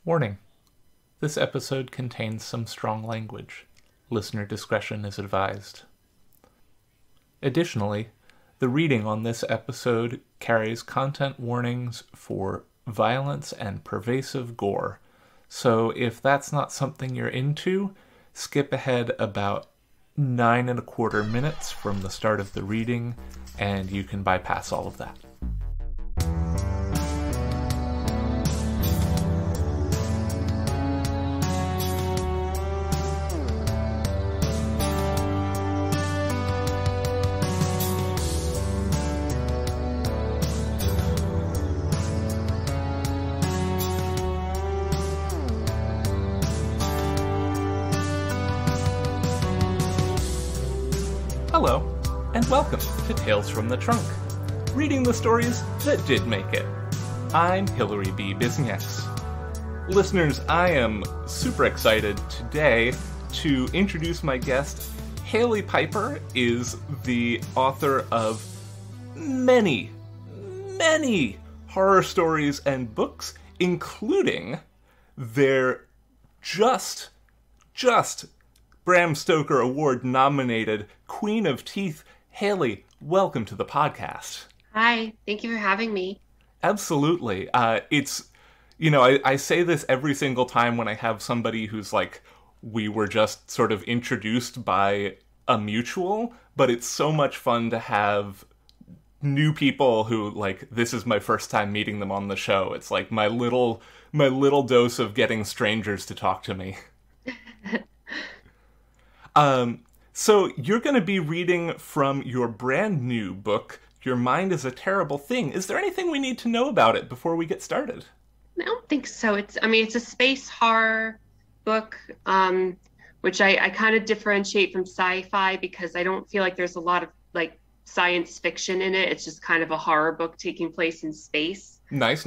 Warning: this episode contains some strong language. Listener discretion is advised. Additionally, the reading on this episode carries content warnings for violence and pervasive gore. So if that's not something you're into, skip ahead about 9.25 minutes from the start of the reading, and you can bypass all of that. Hello, and welcome to Tales from the Trunk, reading the stories that did make it. I'm Hilary B. Bisnieks. Listeners, I am super excited today to introduce my guest. Hailey Piper is the author of many horror stories and books, including their just Bram Stoker Award nominated Queen of Teeth. Hailey, welcome to the podcast. Hi, thank you for having me. Absolutely. I say this every single time when I have somebody who's like, we were just sort of introduced by a mutual, but it's so much fun to have new people who, like, this is my first time meeting them on the show. It's like my little dose of getting strangers to talk to me. So you're going to be reading from your brand new book, Your Mind is a Terrible Thing. Is there anything we need to know about it before we get started? I don't think so. It's a space horror book, which I kind of differentiate from sci-fi because I don't feel like there's a lot of like science fiction in it. It's just kind of a horror book taking place in space. Nice.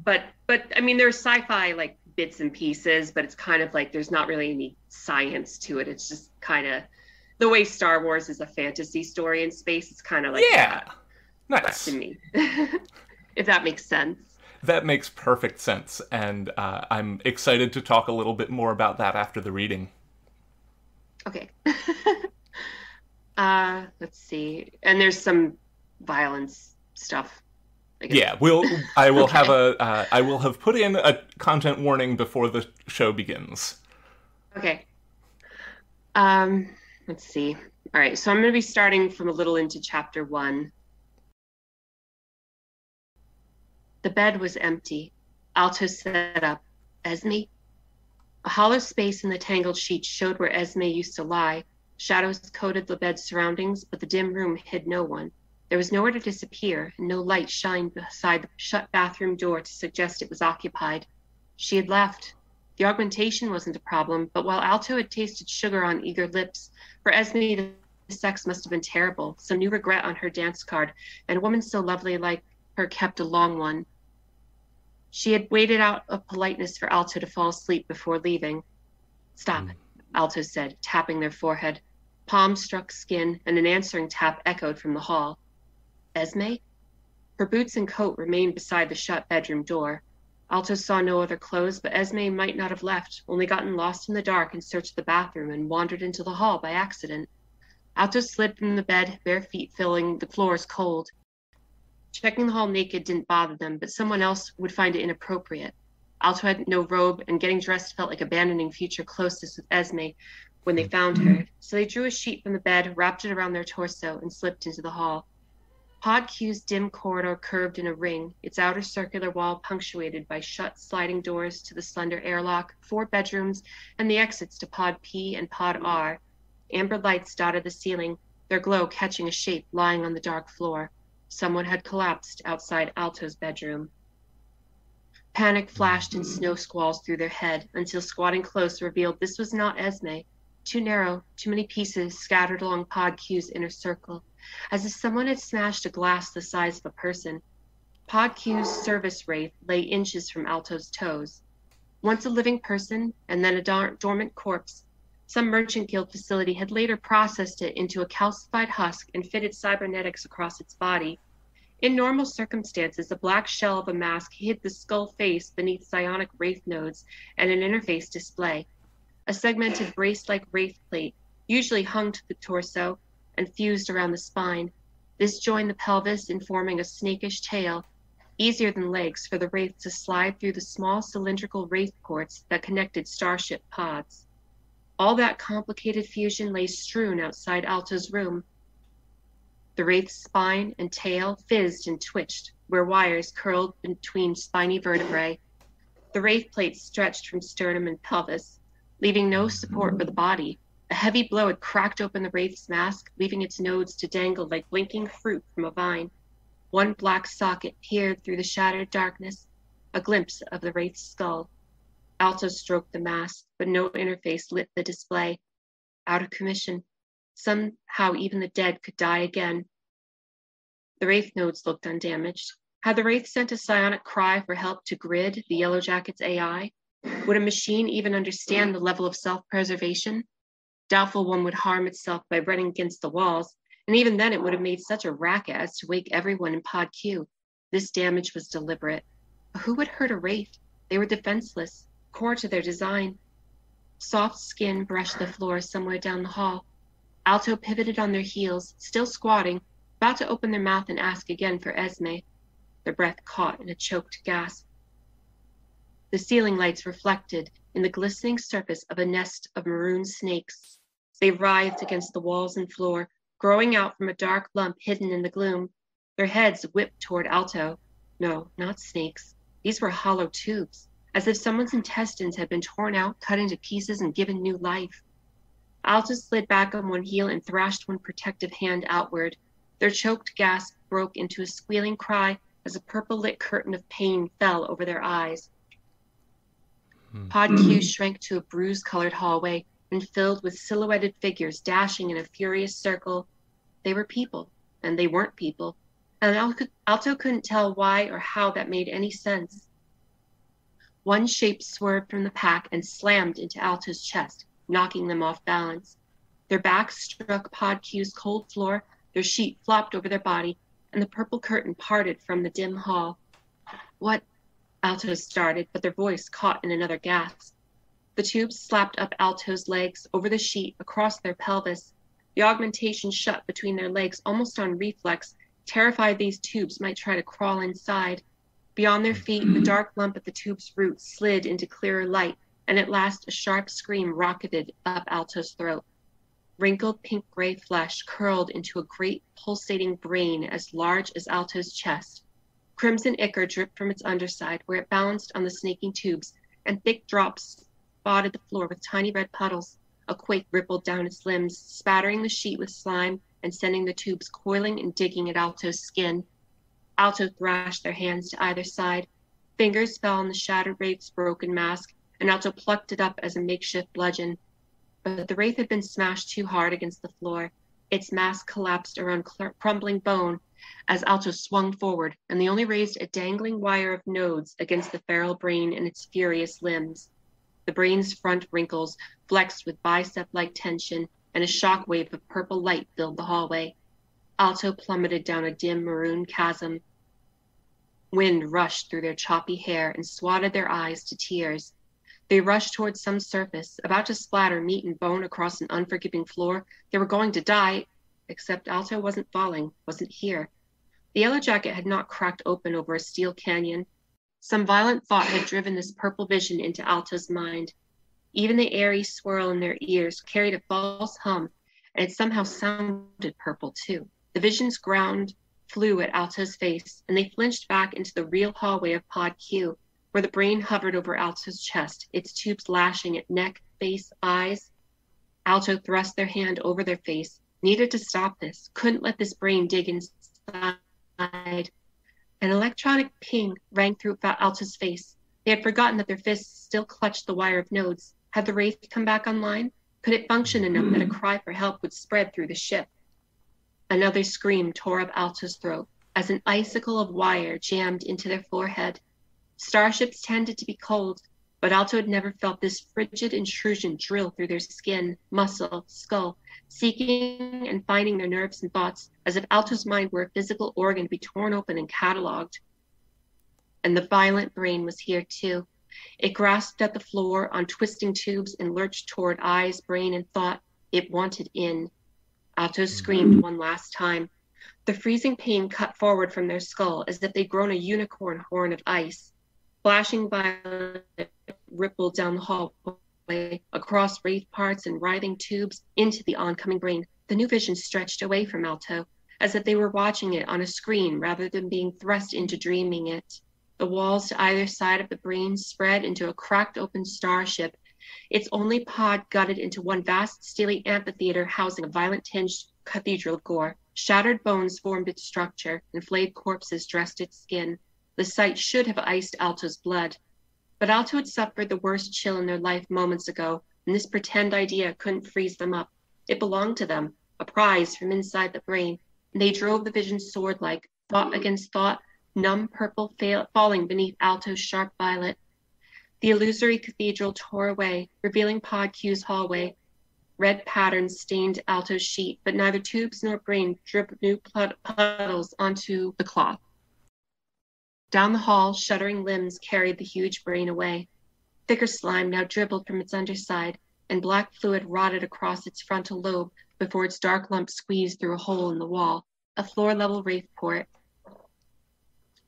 But there's sci-fi like bits and pieces, but it's kind of like there's not really any science to it. It's just kind of the way Star Wars is a fantasy story in space. It's kind of like that. Nice to me. If that makes sense. That makes perfect sense, and I'm excited to talk a little bit more about that after the reading. Okay. Let's see. And there's some violence stuff. Yeah, I will have put in a content warning before the show begins. Okay. Let's see. All right, so I'm going to be starting from a little into chapter 1. The bed was empty. Alto sat up. Esme? A hollow space in the tangled sheets showed where Esme used to lie. Shadows coated the bed's surroundings, but the dim room hid no one. There was nowhere to disappear, and no light shined beside the shut bathroom door to suggest it was occupied. She had left. The augmentation wasn't a problem, but while Alto had tasted sugar on eager lips, for Esme the sex must have been terrible, some new regret on her dance card, and a woman so lovely like her kept a long one. She had waited out of politeness for Alto to fall asleep before leaving. Stop, Alto said, tapping their forehead. Palms struck skin, and an answering tap echoed from the hall. Esme? Her boots and coat remained beside the shut bedroom door. Alto saw no other clothes, but Esme might not have left, only gotten lost in the dark in search of the bathroom and wandered into the hall by accident. Alto slid from the bed, bare feet filling the floors cold. Checking the hall naked didn't bother them, but someone else would find it inappropriate. Alto had no robe, and getting dressed felt like abandoning future closeness with Esme when they found her, so they drew a sheet from the bed, wrapped it around their torso, and slipped into the hall. Pod Q's dim corridor curved in a ring, its outer circular wall punctuated by shut sliding doors to the slender airlock, 4 bedrooms, and the exits to Pod P and Pod R. Amber lights dotted the ceiling, their glow catching a shape lying on the dark floor. Someone had collapsed outside Alto's bedroom. Panic flashed in snow squalls through their head until squatting close revealed this was not Esme. Too narrow, too many pieces scattered along Pod Q's inner circle, as if someone had smashed a glass the size of a person. Pod Q's service wraith lay inches from Alto's toes. Once a living person, and then a dormant corpse, some merchant guild facility had later processed it into a calcified husk and fitted cybernetics across its body. In normal circumstances, a black shell of a mask hid the skull face beneath psionic wraith nodes and an interface display. A segmented brace-like wraith plate, usually hung to the torso and fused around the spine. This joined the pelvis in forming a snakish tail, easier than legs for the wraith to slide through the small cylindrical wraith ports that connected starship pods. All that complicated fusion lay strewn outside Alto's room. The wraith's spine and tail fizzed and twitched, where wires curled between spiny vertebrae. The wraith plate stretched from sternum and pelvis, leaving no support for the body. A heavy blow had cracked open the wraith's mask, leaving its nodes to dangle like blinking fruit from a vine. One black socket peered through the shattered darkness, a glimpse of the wraith's skull. Alto stroked the mask, but no interface lit the display. Out of commission. Somehow even the dead could die again. The wraith nodes looked undamaged. Had the wraith sent a psionic cry for help to Grid, the Yellow Jacket's AI? Would a machine even understand the level of self-preservation? Doubtful one would harm itself by running against the walls, and even then it would have made such a racket as to wake everyone in Pod Q. This damage was deliberate. But who would hurt a wraith? They were defenseless, core to their design. Soft skin brushed the floor somewhere down the hall. Alto pivoted on their heels, still squatting, about to open their mouth and ask again for Esme. Their breath caught in a choked gasp. The ceiling lights reflected in the glistening surface of a nest of maroon snakes. They writhed against the walls and floor, growing out from a dark lump hidden in the gloom. Their heads whipped toward Alto. No, not snakes. These were hollow tubes, as if someone's intestines had been torn out, cut into pieces, and given new life. Alto slid back on one heel and thrashed one protective hand outward. Their choked gasp broke into a squealing cry as a purple-lit curtain of pain fell over their eyes. Pod Q shrank to a bruise-colored hallway and filled with silhouetted figures dashing in a furious circle. They were people, and they weren't people, and Alto couldn't tell why or how that made any sense. One shape swerved from the pack and slammed into Alto's chest, knocking them off balance. Their backs struck Pod Q's cold floor, their sheet flopped over their body, and the purple curtain parted from the dim hall. What? Alto started, but their voice caught in another gasp. The tubes slapped up Alto's legs, over the sheet, across their pelvis. The augmentation shut between their legs almost on reflex, terrified these tubes might try to crawl inside. Beyond their feet, the dark lump at the tube's root slid into clearer light, and at last a sharp scream rocketed up Alto's throat. Wrinkled pink-gray flesh curled into a great pulsating brain as large as Alto's chest. Crimson ichor dripped from its underside where it balanced on the snaking tubes, and thick drops spotted the floor with tiny red puddles. A quake rippled down its limbs, spattering the sheet with slime and sending the tubes coiling and digging at Alto's skin. Alto thrashed their hands to either side. Fingers fell on the shattered wraith's broken mask, and Alto plucked it up as a makeshift bludgeon. But the wraith had been smashed too hard against the floor. Its mask collapsed around crumbling bone as Alto swung forward, and they only raised a dangling wire of nodes against the feral brain and its furious limbs. The brain's front wrinkles flexed with bicep-like tension, and a shockwave of purple light filled the hallway. Alto plummeted down a dim maroon chasm. Wind rushed through their choppy hair and swatted their eyes to tears. They rushed towards some surface, about to splatter meat and bone across an unforgiving floor. They were going to die, except Alto wasn't falling, wasn't here. The Yellow Jacket had not cracked open over a steel canyon. Some violent thought had driven this purple vision into Alto's mind. Even the airy swirl in their ears carried a false hum, and it somehow sounded purple too. The vision's ground flew at Alto's face, and they flinched back into the real hallway of Pod Q, where the brain hovered over Alto's chest, its tubes lashing at neck, face, eyes. Alto thrust their hand over their face, needed to stop this, couldn't let this brain dig inside. An electronic ping rang through Alto's face. They had forgotten that their fists still clutched the wire of nodes. Had the wraith come back online? Could it function enough that a cry for help would spread through the ship? Another scream tore up Alto's throat as an icicle of wire jammed into their forehead. Starships tended to be cold. But Alto had never felt this frigid intrusion drill through their skin, muscle, skull, seeking and finding their nerves and thoughts, as if Alto's mind were a physical organ to be torn open and cataloged. And the violent brain was here too. It grasped at the floor on twisting tubes and lurched toward eyes, brain, and thought. It wanted in. Alto screamed one last time. The freezing pain cut forward from their skull as if they'd grown a unicorn horn of ice. Flashing violet rippled down the hallway, across wraith parts and writhing tubes, into the oncoming brain. The new vision stretched away from Alto, as if they were watching it on a screen rather than being thrust into dreaming it. The walls to either side of the brain spread into a cracked open starship, its only pod gutted into one vast steely amphitheater housing a violent-tinged cathedral of gore. Shattered bones formed its structure, and flayed corpses dressed its skin. The sight should have iced Alto's blood. But Alto had suffered the worst chill in their life moments ago, and this pretend idea couldn't freeze them up. It belonged to them, a prize from inside the brain, and they drove the vision sword-like, thought against thought, numb purple falling beneath Alto's sharp violet. The illusory cathedral tore away, revealing Pod Q's hallway. Red patterns stained Alto's sheet, but neither tubes nor brain dripped new puddles onto the cloth. Down the hall, shuddering limbs carried the huge brain away. Thicker slime now dribbled from its underside, and black fluid rotted across its frontal lobe before its dark lump squeezed through a hole in the wall, a floor-level wraith port.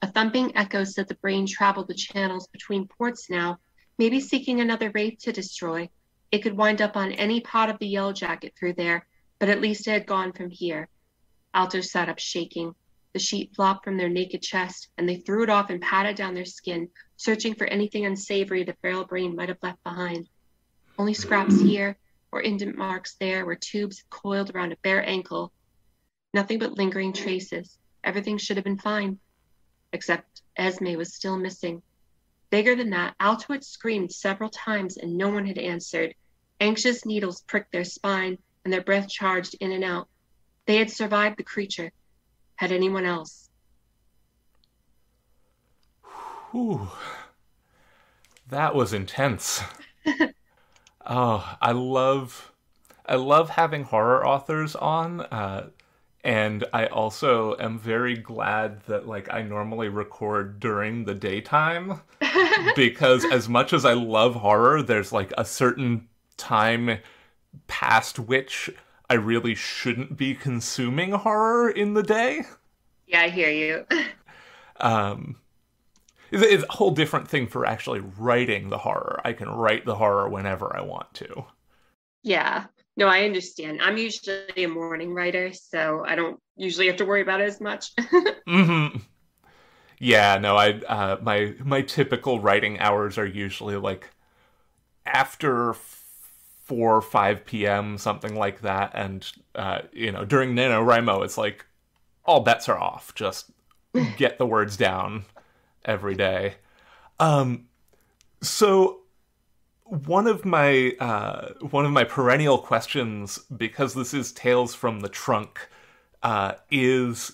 A thumping echo said the brain traveled the channels between ports now, maybe seeking another wraith to destroy. It could wind up on any pot of the yellow jacket through there, but at least it had gone from here. Alto sat up shaking. The sheet flopped from their naked chest, and they threw it off and patted down their skin, searching for anything unsavory the feral brain might have left behind. Only scraps here, or indent marks there, where tubes had coiled around a bare ankle. Nothing but lingering traces. Everything should have been fine. Except Esme was still missing. Bigger than that, Alto had screamed several times and no one had answered. Anxious needles pricked their spine and their breath charged in and out. They had survived the creature. Had anyone else? Whew. That was intense. Oh, I love having horror authors on, and I also am very glad that, like, I normally record during the daytime, because as much as I love horror, there's, like, a certain time past which I really shouldn't be consuming horror in the day. Yeah, I hear you. It's a whole different thing for actually writing the horror. I can write the horror whenever I want to. Yeah. No, I understand. I'm usually a morning writer, so I don't usually have to worry about it as much. Mm-hmm. Yeah, no, my typical writing hours are usually like after 4 or 5 p.m., something like that. And, during NaNoWriMo, it's like all bets are off. Just get the words down every day. So one of my perennial questions, because this is Tales from the Trunk, is,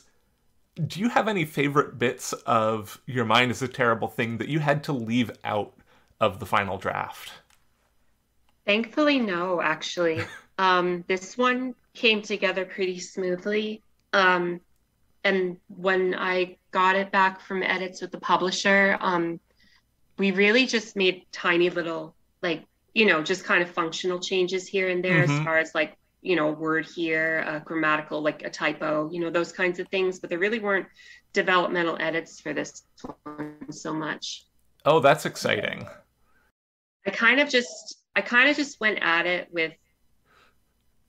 do you have any favorite bits of Your Mind is a Terrible Thing that you had to leave out of the final draft? Thankfully, no, actually. This one came together pretty smoothly. And when I got it back from edits with the publisher, we really just made tiny little, just kind of functional changes here and there, as far as a word here, grammatical, like a typo, those kinds of things. But there really weren't developmental edits for this one so much. Oh, that's exciting. I kind of just went at it with,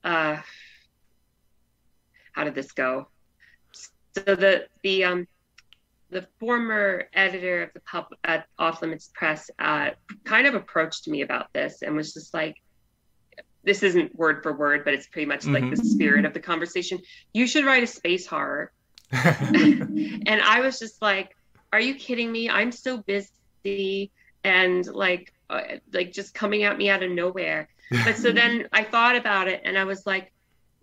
how did this go? So the former editor of the pub at Off Limits Press kind of approached me about this and was just like, this isn't word for word, but it's pretty much like the spirit of the conversation. You should write a space horror. And I was just like, are you kidding me? I'm so busy and just coming at me out of nowhere. But so then I thought about it and I was like,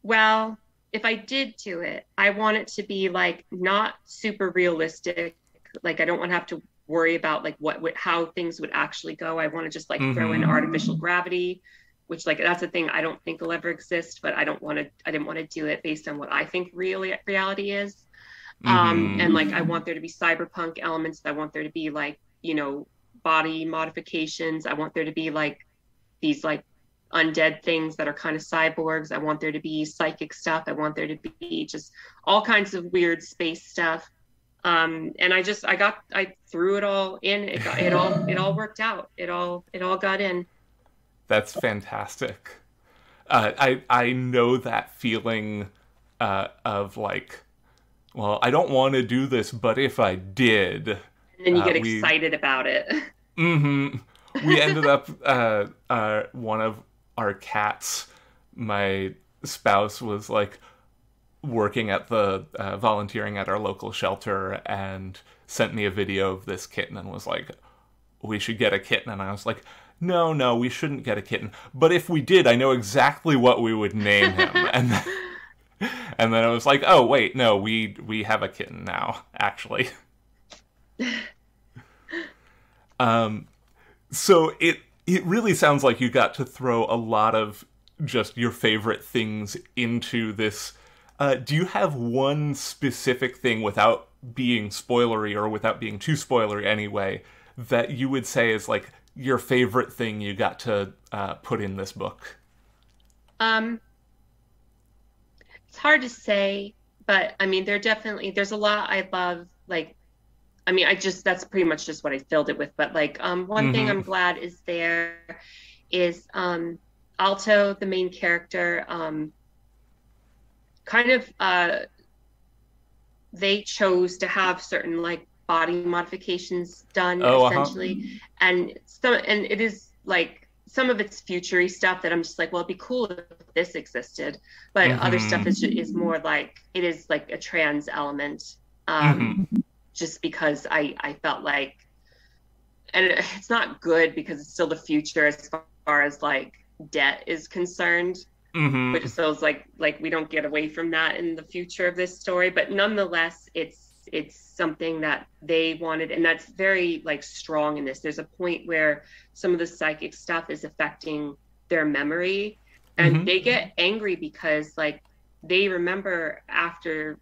well, if I did do it, I want it to be like not super realistic. Like I don't want to have to worry about like how things would actually go. I want to just like throw in artificial gravity, which like that's a thing I don't think will ever exist, but I didn't want to do it based on what I think reality is. And like I want there to be cyberpunk elements. I want there to be like, you know, body modifications. I want there to be like these like undead things that are kind of cyborgs. I want there to be psychic stuff. I want there to be just all kinds of weird space stuff. And I threw it all in. It all worked out. It all got in. That's fantastic. I know that feeling of like, well, I don't want to do this, but if I did, and then you get excited about it. We ended up one of our cats. My spouse was like working at the volunteering at our local shelter and sent me a video of this kitten and was like, we should get a kitten. And I was like, no, we shouldn't get a kitten, but if we did, I know exactly what we would name him. And then I was like, oh wait, no, we have a kitten now, actually. So it really sounds like you got to throw a lot of just your favorite things into this. Do you have one specific thing, without being spoilery or without being too spoilery anyway, that you would say is like your favorite thing you got to put in this book? It's hard to say, but I mean, there's a lot I love. Like, I mean, that's pretty much just what I filled it with. But like, one thing I'm glad is there is Alto, the main character, they chose to have certain like body modifications done essentially, and it is like some of it's future-y stuff that I'm just like, well, it'd be cool if this existed, but other stuff is more like it is like a trans element, just because I felt like, and it's not good because it's still the future as far as like debt is concerned. Which feels like we don't get away from that in the future of this story, but nonetheless, it's something that they wanted, and that's very like strong in this. There's a point where some of the psychic stuff is affecting their memory, and they get angry because like they remember after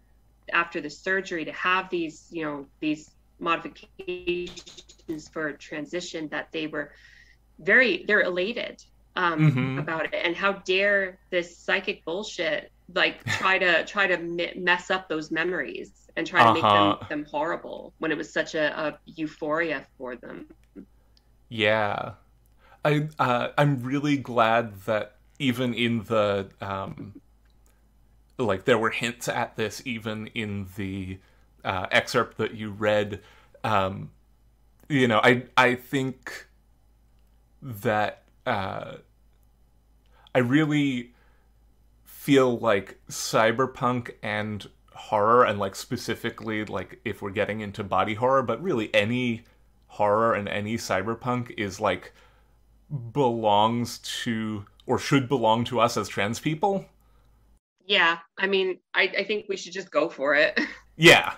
the surgery to have these, you know, these modifications for transition, that they're elated about it, and how dare this psychic bullshit like try to mess up those memories and try to make them horrible when it was such a euphoria for them. Yeah, I'm really glad that even in the like there were hints at this even in the excerpt that you read. You know, I think that I really feel like cyberpunk and horror, and like specifically like if we're getting into body horror, but really any horror and any cyberpunk is like belongs to or should belong to us as trans people. Yeah, I mean, I think we should just go for it. Yeah.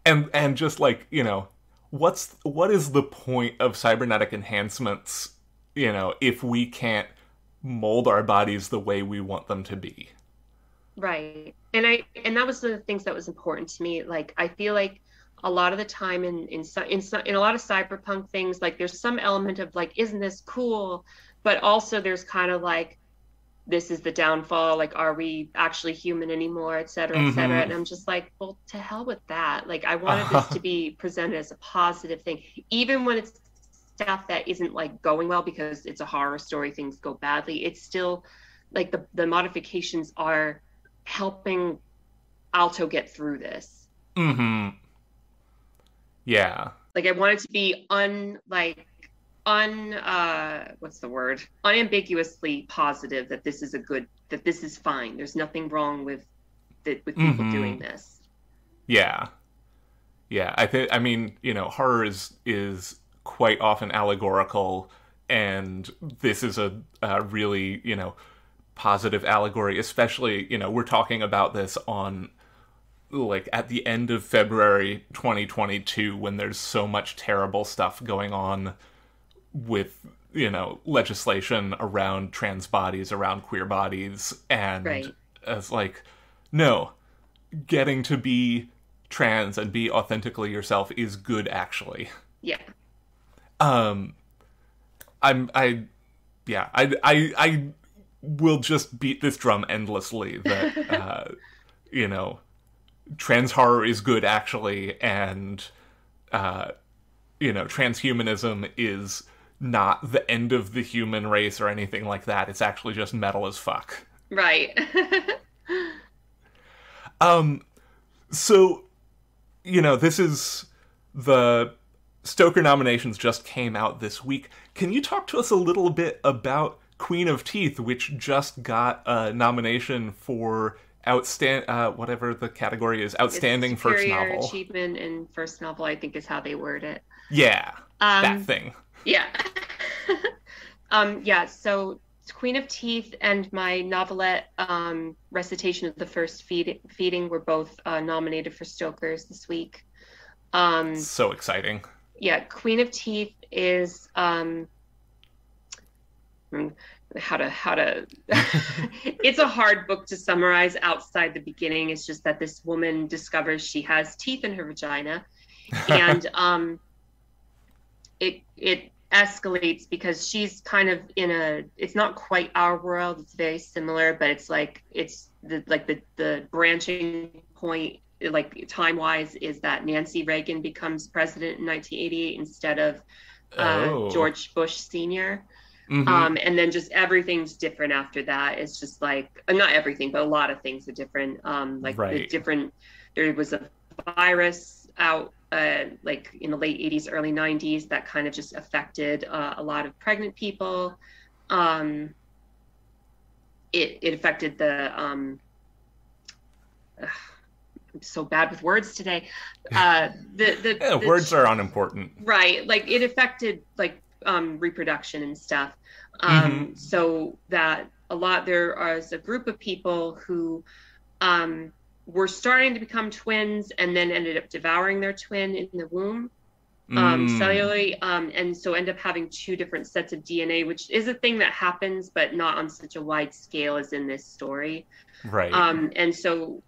And just like, you know, what is the point of cybernetic enhancements, you know, if we can't mold our bodies the way we want them to be? Right. And that was the things that was important to me. Like, I feel like a lot of the time in a lot of cyberpunk things, like there's some element of like, isn't this cool? But also there's kind of like, this is the downfall. Like, are we actually human anymore, et cetera, et cetera. And I'm just like, well, to hell with that. Like, I wanted this to be presented as a positive thing, even when it's stuff that isn't like going well, because it's a horror story, things go badly. It's still like the modifications are helping Alto get through this. Yeah. Like, I want it to be unambiguously positive that this is fine. There's nothing wrong with people doing this. Yeah. I mean, you know, horror is quite often allegorical, and this is a really, you know, positive allegory. Especially, you know, we're talking about this on like at the end of February 2022, when there's so much terrible stuff going on with, legislation around trans bodies, around queer bodies, and Right. it's like, no, getting to be trans and be authentically yourself is good, actually. Yeah. Um, I will just beat this drum endlessly that, trans horror is good, actually, and, transhumanism is not the end of the human race or anything like that. It's actually just metal as fuck. Right. So, this is the Stoker nominations just came out this week. Can you talk to us a little bit about Queen of Teeth, which just got a nomination for whatever the category is, outstanding first novel. Achievement in first novel, I think is how they word it. Yeah, that thing. Yeah. Yeah, so Queen of Teeth and my novelette, Recitation of the First Feeding, were both nominated for Stokers this week. So exciting. Yeah, Queen of Teeth is how to it's a hard book to summarize outside the beginning. It's just that this woman discovers she has teeth in her vagina, and it escalates because she's kind of it's not quite our world, it's very similar, but it's the branching point, like time wise, is that Nancy Reagan becomes president in 1988 instead of George Bush Sr. Mm-hmm. And then just everything's different after that. It's just like, not everything, but a lot of things are different. Right. There was a virus out like in the late 80s, early 90s that kind of just affected a lot of pregnant people. It affected the I'm so bad with words today. Words are unimportant. Right. Like it affected like reproduction and stuff. So that there was a group of people who were starting to become twins and then ended up devouring their twin in the womb cellularly, and so end up having two different sets of DNA, which is a thing that happens, but not on such a wide scale as in this story. Right. And so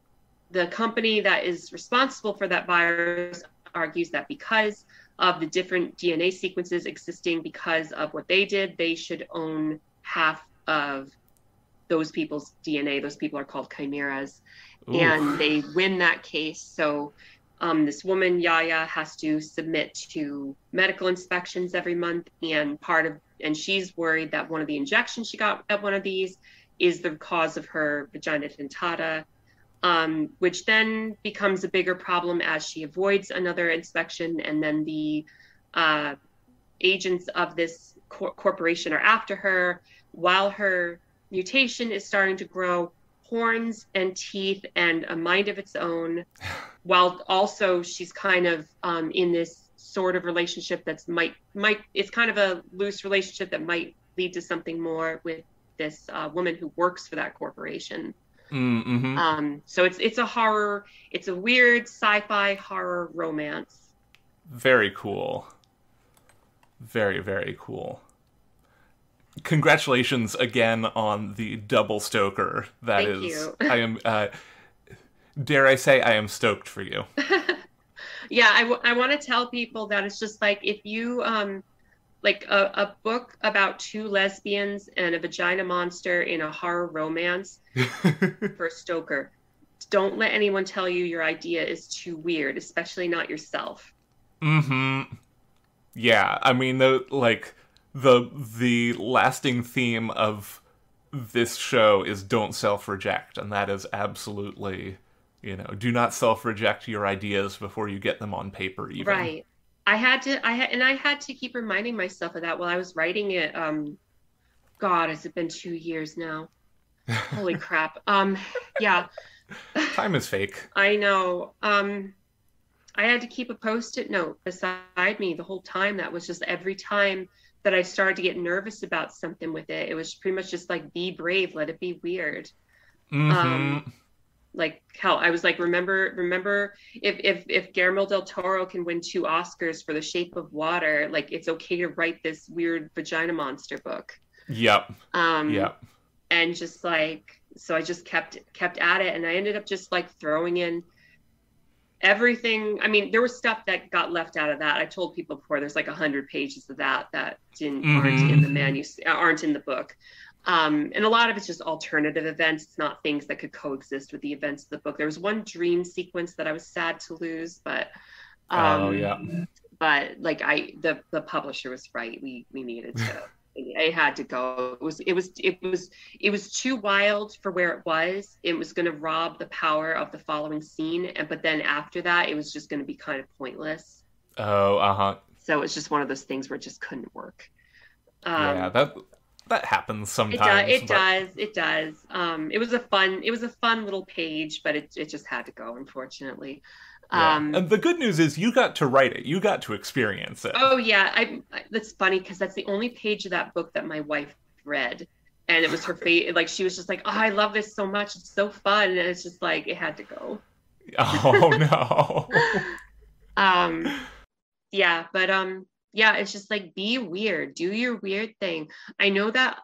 the company that is responsible for that virus argues that because of the different DNA sequences existing because of what they did, they should own half of those people's DNA. Those people are called chimeras. Ooh. And they win that case. So this woman, Yaya, has to submit to medical inspections every month. And she's worried that one of the injections she got at one of these is the cause of her vagina dentata, which then becomes a bigger problem as she avoids another inspection. And then the agents of this corporation are after her while her mutation is starting to grow horns and teeth and a mind of its own, while also she's kind of in this sort of relationship that's it's kind of a loose relationship that might lead to something more with this woman who works for that corporation. Mm-hmm. So it's a horror, it's a weird sci-fi horror romance. Very cool. Very, very cool. Congratulations again on the double Stoker. Thank you. I am, dare I say, I am stoked for you. Yeah, I want to tell people that it's just like, if you, like a book about two lesbians and a vagina monster in a horror romance for Stoker, don't let anyone tell you your idea is too weird, especially not yourself. Mm-hmm. Yeah, I mean, the lasting theme of this show is don't self-reject, and that is absolutely, do not self-reject your ideas before you get them on paper, even. Right. I had to keep reminding myself of that while I was writing it. God, has it been 2 years now? Holy crap. Yeah. Time is fake. I know. I had to keep a Post-it note beside me the whole time. That was just every time that I started to get nervous about something with it. It was pretty much just like, be brave, let it be weird. Mm-hmm. like how I was like, remember if Guillermo del Toro can win 2 Oscars for The Shape of Water, like it's okay to write this weird vagina monster book. Yep. Um, Yep. and just like, so I just kept at it, and I ended up just like throwing in everything. I mean, there was stuff that got left out of that. I told people before, there's like 100 pages of that aren't in the aren't in the book. And a lot of it's just alternative events. It's not things that could coexist with the events of the book. There was one dream sequence that I was sad to lose, but but like the publisher was right. We needed to. It had to go. It was too wild for where it was. It was going to rob the power of the following scene, but then after that, it was just going to be kind of pointless. Oh, So it's just one of those things where it just couldn't work. Yeah, that happens sometimes. It does. It was a fun little page, but it just had to go, unfortunately. Yeah. And the good news is you got to write it. You got to experience it. Oh yeah, that's funny because that's the only page of that book that my wife read, and it was her favorite. Like she was just like, "Oh, I love this so much. It's so fun," and it's just like it had to go. Oh no. Yeah, but yeah, it's just like be weird, do your weird thing. I know that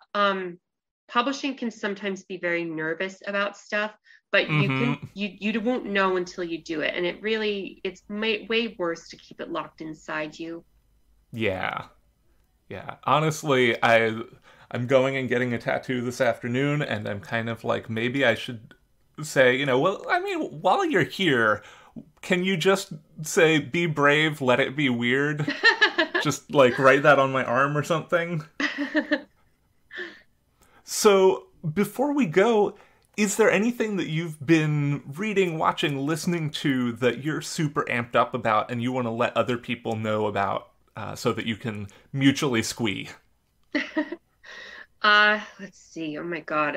publishing can sometimes be very nervous about stuff, but you won't know until you do it, and it's way worse to keep it locked inside you. Yeah. Honestly, I'm going and getting a tattoo this afternoon, and I'm kind of like, maybe I should say, well, I mean, while you're here, can you just say, be brave, let it be weird? Just like write that on my arm or something. So before we go, is there anything that you've been reading, watching, listening to that you're super amped up about and you want to let other people know about so that you can mutually squee? Let's see. Oh my God.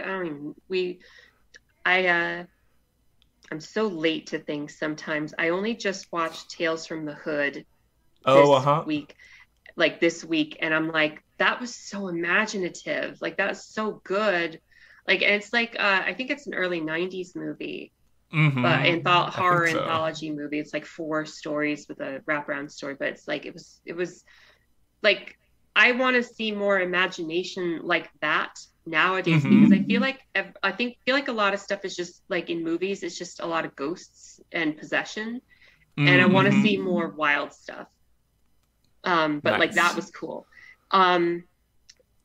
I'm so late to things sometimes. I only just watched Tales from the Hood this week, and I'm like, that was so imaginative. Like that was so good. Like, and it's like I think it's an early '90s movie, but horror anthology movie. It's like 4 stories with a wraparound story, but it's like it was like I want to see more imagination like that nowadays because I feel like a lot of stuff is just like in movies. It's just a lot of ghosts and possession, and I want to see more wild stuff. But nice. Like that was cool.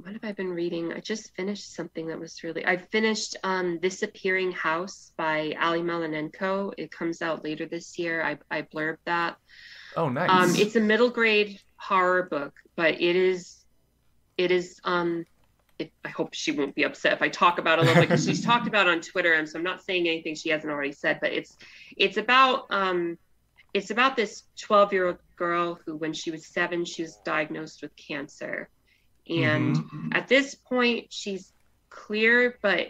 What have I been reading? I just finished something that was I finished This Appearing House by Malinenko. It comes out later this year. I blurbed that. Oh, nice. It's a middle grade horror book, but it is I hope she won't be upset if I talk about it a little bit because she's talked about it on Twitter, and so I'm not saying anything she hasn't already said, but it's about this 12-year-old girl who, when she was 7, she was diagnosed with cancer. And at this point, she's clear, but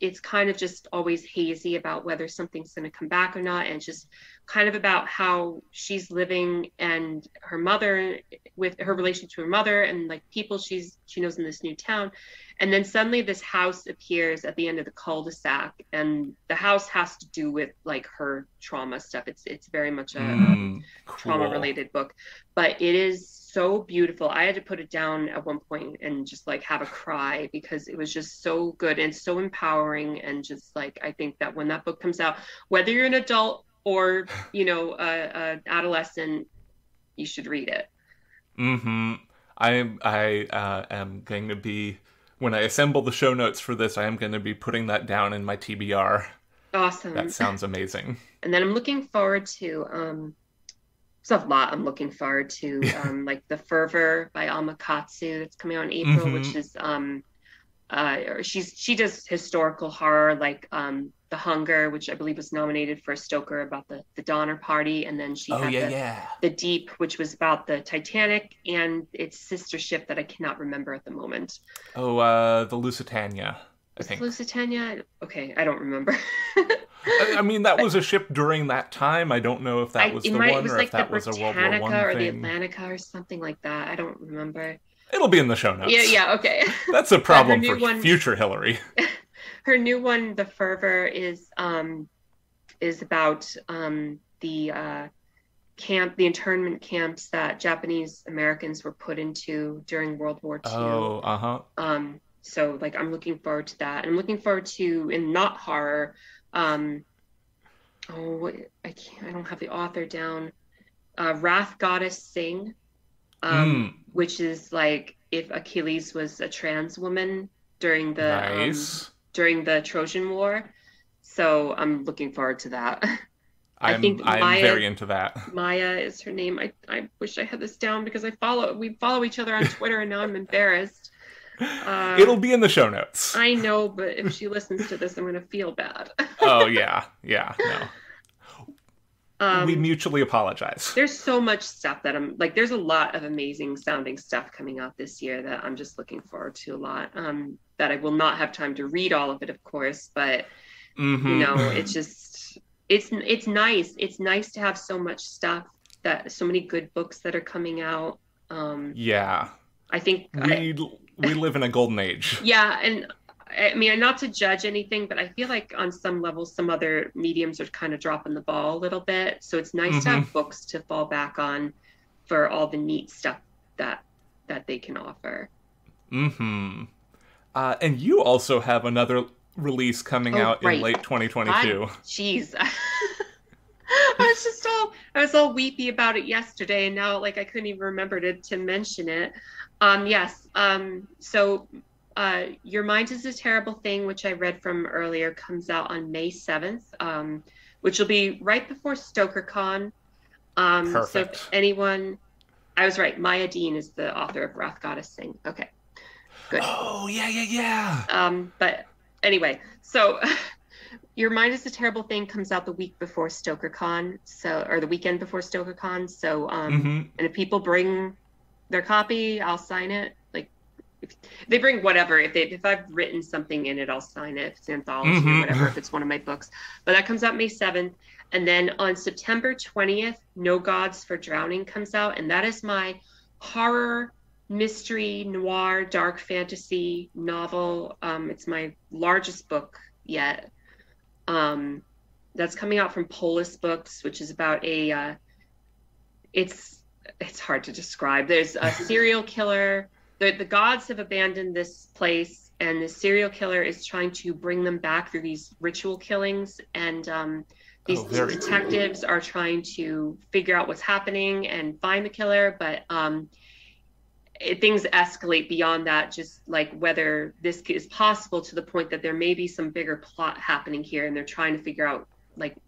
it's kind of just always hazy about whether something's going to come back or not. And just kind of about how she's living and her mother, with her relation to her mother and like people she knows in this new town. And then suddenly this house appears at the end of the cul-de-sac, and the house has to do with like her trauma stuff. It's very much a trauma related book, but it is so beautiful. I had to put it down at one point and just like have a cry because it was just so good and so empowering. And just like, I think that when that book comes out, whether you're an adult or, an adolescent, you should read it. I am going to be, when I assemble the show notes for this, I am going to be putting that down in my TBR. Awesome. That sounds amazing. And then I'm looking forward to, there's a lot I'm looking forward to, like The Fervor by Alma Katsu that's coming out in April, which is, she does historical horror, like The Hunger, which I believe was nominated for a Stoker about the Donner Party, and then she had the Deep, which was about the Titanic and its sister ship that I cannot remember at the moment. The Lusitania, I think. Lusitania? Okay, I don't remember. I mean, that was a ship during that time. I don't know if that was the one, or like if that was a World War I thing. Or the Atlantica or something like that. I don't remember. It'll be in the show notes. Yeah, okay. That's a problem for future Hillary. Her new one, The Fervor, is is about the internment camps that Japanese Americans were put into during World War II. Oh, uh-huh. So like I'm looking forward to that. And I'm looking forward to, in not horror, I don't have the author down. Wrath Goddess Sing, which is like if Achilles was a trans woman during the Trojan War. So I'm looking forward to that. I'm very into that. Maya is her name. I wish I had this down because we follow each other on Twitter and now I'm embarrassed. It'll be in the show notes. I know, but if she listens to this, I'm going to feel bad. Oh, yeah, no. We mutually apologize. There's so much stuff that there's a lot of amazing sounding stuff coming out this year that I'm just looking forward to a lot. That I will not have time to read all of it, of course, but it's just, it's nice. It's nice to have so much stuff, so many good books that are coming out. Yeah. I think we live in a golden age. Yeah, and I mean, not to judge anything, but I feel like on some level, some other mediums are kind of dropping the ball a little bit. So it's nice to have books to fall back on for all the neat stuff that they can offer. And you also have another release coming out in late 2022. Jeez. I was all weepy about it yesterday, and now I couldn't even remember to mention it. Yes. So Your Mind is a Terrible Thing, which I read from earlier, comes out on May 7th, which will be right before StokerCon. Perfect. So if anyone, I was right. Maya Dean is the author of Wrath Goddess Sing. Okay, good. Oh, yeah. But anyway, so Your Mind is a Terrible Thing comes out the week before StokerCon, or the weekend before StokerCon. So, and if people bring their copy, I'll sign it. If they bring whatever, if I've written something in it, I'll sign it. If it's an anthology or whatever, if it's one of my books. But that comes out May 7th. And then on September 20th, No Gods for Drowning comes out. And that is my horror, mystery, noir, dark fantasy novel. It's my largest book yet. That's coming out from Polis Books, which is about it's hard to describe. There's a serial killer. The gods have abandoned this place, and the serial killer is trying to bring them back through these ritual killings. And these detectives are trying to figure out what's happening and find the killer. But things escalate beyond that, just whether this is possible, to the point that there may be some bigger plot happening here, and they're trying to figure out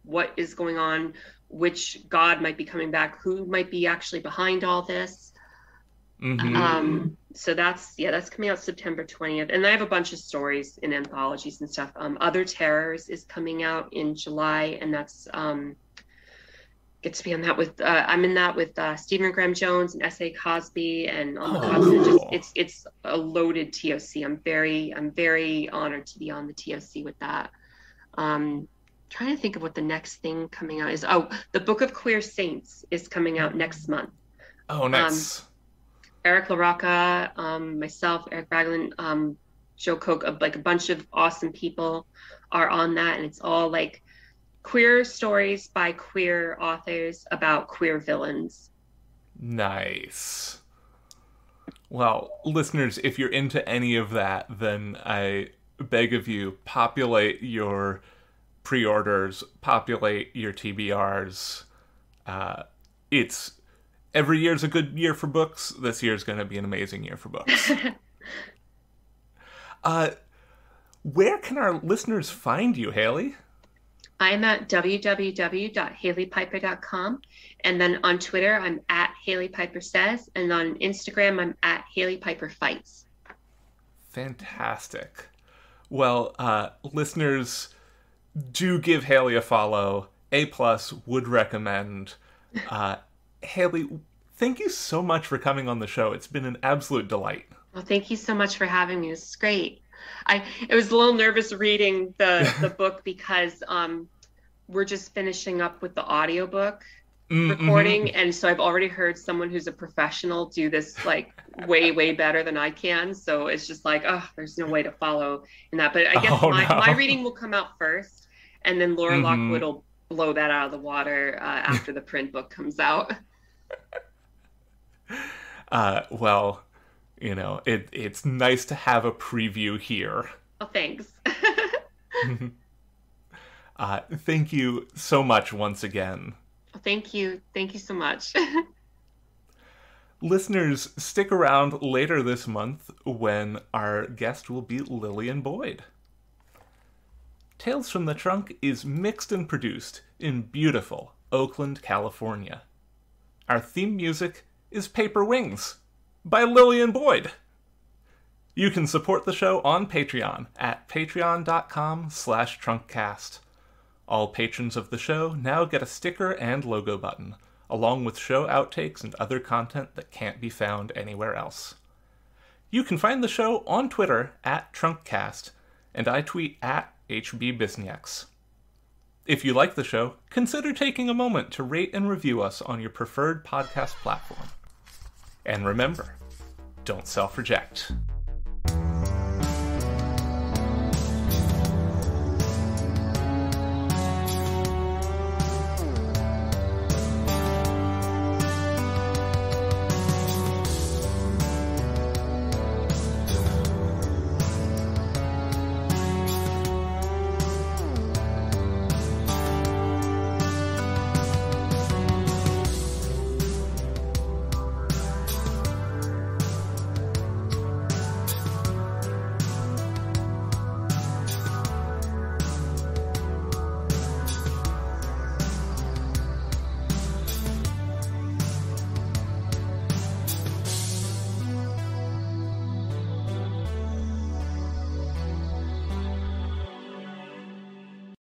what is going on, which god might be coming back, who might be actually behind all this. So that's coming out September 20th. And I have a bunch of stories in anthologies and stuff. Other Terrors is coming out in July, and that's get to be on that with I'm in that with Stephen Graham Jones and S.A. Cosby and Alma. Cool. It's a loaded TOC. I'm very honored to be on the TOC with that. Trying to think of what the next thing coming out is. Oh, the Book of Queer Saints is coming out next month. Oh, nice. Eric LaRocca, myself, Eric Baglin, Joe Koch, a bunch of awesome people are on that. And it's all queer stories by queer authors about queer villains. Nice. Well, listeners, if you're into any of that, then I beg of you, populate your pre-orders, populate your TBRs. Every year's a good year for books. This year's going to be an amazing year for books. Where can our listeners find you, Hailey? I'm at www.haileypiper.com. And then on Twitter, I'm at Hailey Piper Says. And on Instagram, I'm at Hailey Piper Fights. Fantastic. Well, listeners, do give Hailey a follow. A+ would recommend. Hailey, thank you so much for coming on the show. It's been an absolute delight. Well, thank you so much for having me. This is great. I was a little nervous reading the book because we're just finishing up with the audiobook recording. And so I've already heard someone who's a professional do this way better than I can. So it's just there's no way to follow in that. But I guess my reading will come out first, and then Laura Lockwood will blow that out of the water after the print book comes out. Well, it's nice to have a preview here. Oh, thanks. Thank you so much once again. Thank you. Thank you so much. Listeners, stick around later this month when our guest will be Lillian Boyd. Tales from the Trunk is mixed and produced in beautiful Oakland, California. Our theme music is Paper Wings by Lillian Boyd. You can support the show on Patreon at patreon.com/trunkcast. All patrons of the show now get a sticker and logo button, along with show outtakes and other content that can't be found anywhere else. You can find the show on Twitter at Trunkcast, and I tweet at HBBisnieks. If you like the show, consider taking a moment to rate and review us on your preferred podcast platform. And remember, don't self-reject.